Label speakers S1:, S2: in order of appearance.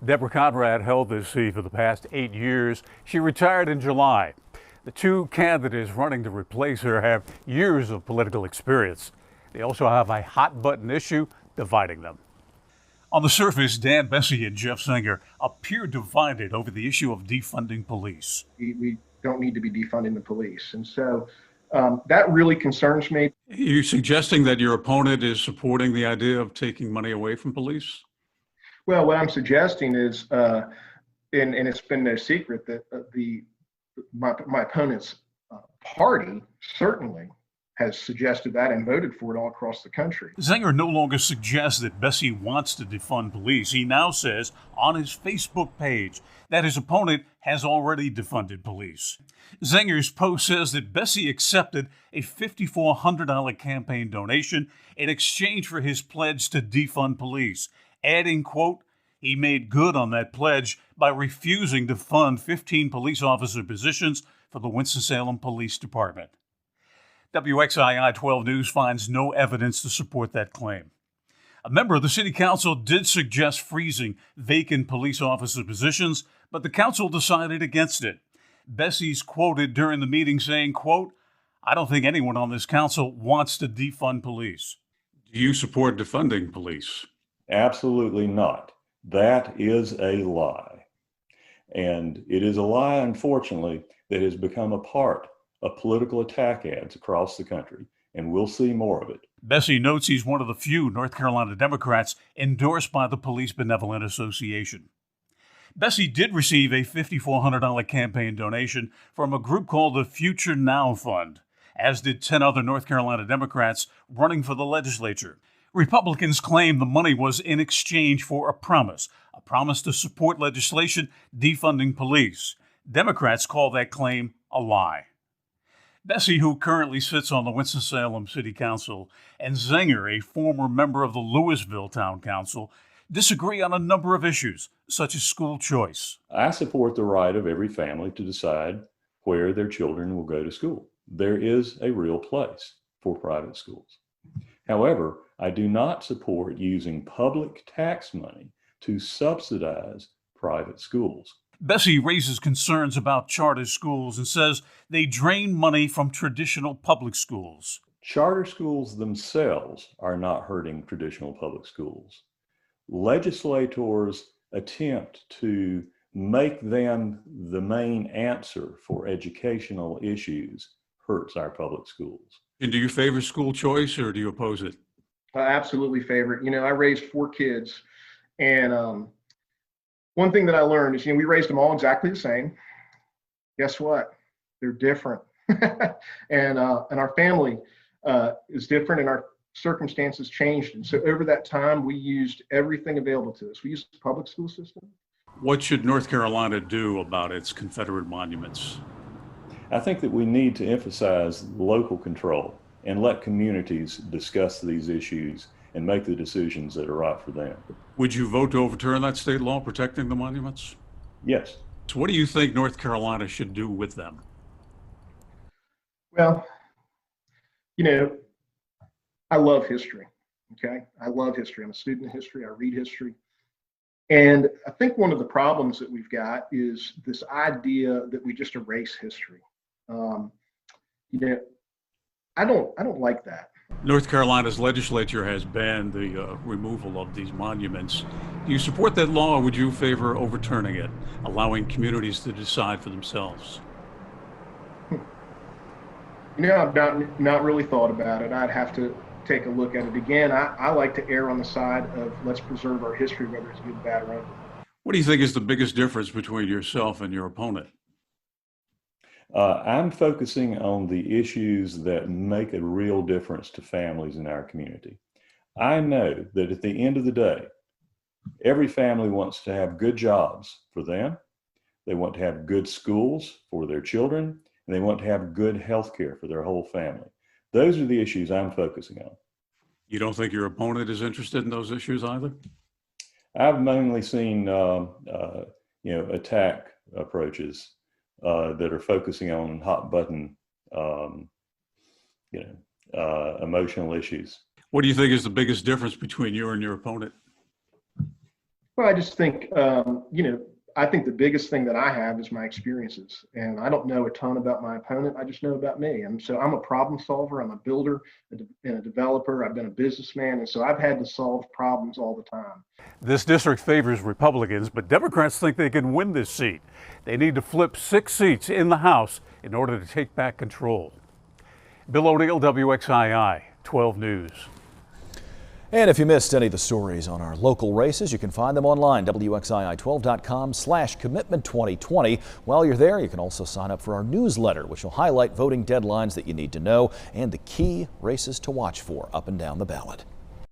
S1: Deborah Conrad held this seat for the past 8 years. She retired in July. The two candidates running to replace her have years of political experience. They also have a hot button issue dividing them. On the surface, Dan Besse and Jeff Zenger appear divided over the issue of defunding police.
S2: We don't need to be defunding the police. And so that really concerns me.
S1: Are you suggesting that your opponent is supporting the idea of taking money away from police?
S2: Well, what I'm suggesting is, and it's been no secret that my opponent's party certainly has suggested that and voted for it all across the country.
S1: Zenger no longer suggests that Besse wants to defund police. He now says on his Facebook page that his opponent has already defunded police. Zenger's post says that Besse accepted a $5,400 campaign donation in exchange for his pledge to defund police, adding, quote, he made good on that pledge by refusing to fund 15 police officer positions for the Winston-Salem Police Department. WXII 12 News finds no evidence to support that claim. A member of the city council did suggest freezing vacant police officer positions, but the council decided against it. Besse's quoted during the meeting saying, quote, I don't think anyone on this council wants to defund police. Do you support defunding police?
S3: Absolutely not. That is a lie. And it is a lie, unfortunately, that has become a part of political attack ads across the country, and we'll see more of it.
S1: Besse notes he's one of the few North Carolina Democrats endorsed by the Police Benevolent Association. Besse did receive a $5,400 campaign donation from a group called the Future Now Fund, as did 10 other North Carolina Democrats running for the legislature. Republicans claim the money was in exchange for a promise to support legislation defunding police. Democrats call that claim a lie. Besse, who currently sits on the Winston-Salem City Council, and Zenger, a former member of the Louisville Town Council, disagree on a number of issues, such as school choice.
S3: I support the right of every family to decide where their children will go to school. There is a real place for private schools. However, I do not support using public tax money to subsidize private schools.
S1: Besse raises concerns about charter schools and says they drain money from traditional public schools.
S3: Charter schools themselves are not hurting traditional public schools. Legislators attempt to make them the main answer for educational issues hurts our public schools.
S1: And do you favor school choice or do you oppose it?
S2: I absolutely favor it. You know, I raised 4 kids, and one thing that I learned is, we raised them all exactly the same. Guess what? They're different. and our family is different, and our circumstances changed. And so over that time, we used everything available to us. We used the public school system.
S1: What should North Carolina do about its Confederate monuments?
S3: I think that we need to emphasize local control and let communities discuss these issues and make the decisions that are right for them.
S1: Would you vote to overturn that state law protecting the monuments?
S3: Yes.
S1: So what do you think North Carolina should do with them?
S2: Well, I love history, okay? I love history. I'm a student of history. I read history. And I think one of the problems that we've got is this idea that we just erase history. I don't like that.
S1: North Carolina's legislature has banned the removal of these monuments. Do you support that law, or would you favor overturning it, allowing communities to decide for themselves?
S2: I've not really thought about it. I'd have to take a look at it again. I like to err on the side of let's preserve our history, whether it's good, bad, or ugly.
S1: What do you think is the biggest difference between yourself and your opponent?
S3: I'm focusing on the issues that make a real difference to families in our community. I know that at the end of the day, every family wants to have good jobs for them. They want to have good schools for their children, and they want to have good health care for their whole family. Those are the issues I'm focusing on.
S1: You don't think your opponent is interested in those issues either?
S3: I've mainly seen, attack approaches that are focusing on hot button, emotional issues.
S1: What do you think is the biggest difference between you and your opponent?
S2: Well, I just think, I think the biggest thing that I have is my experiences. And I don't know a ton about my opponent. I just know about me. And so I'm a problem solver. I'm a builder and a developer. I've been a businessman. And so I've had to solve problems all the time.
S1: This district favors Republicans, but Democrats think they can win this seat. They need to flip 6 seats in the House in order to take back control. Bill O'Neill, WXII 12 News.
S4: And if you missed any of the stories on our local races, you can find them online, WXII12.com/commitment2020. While you're there, you can also sign up for our newsletter, which will highlight voting deadlines that you need to know and the key races to watch for up and down the ballot.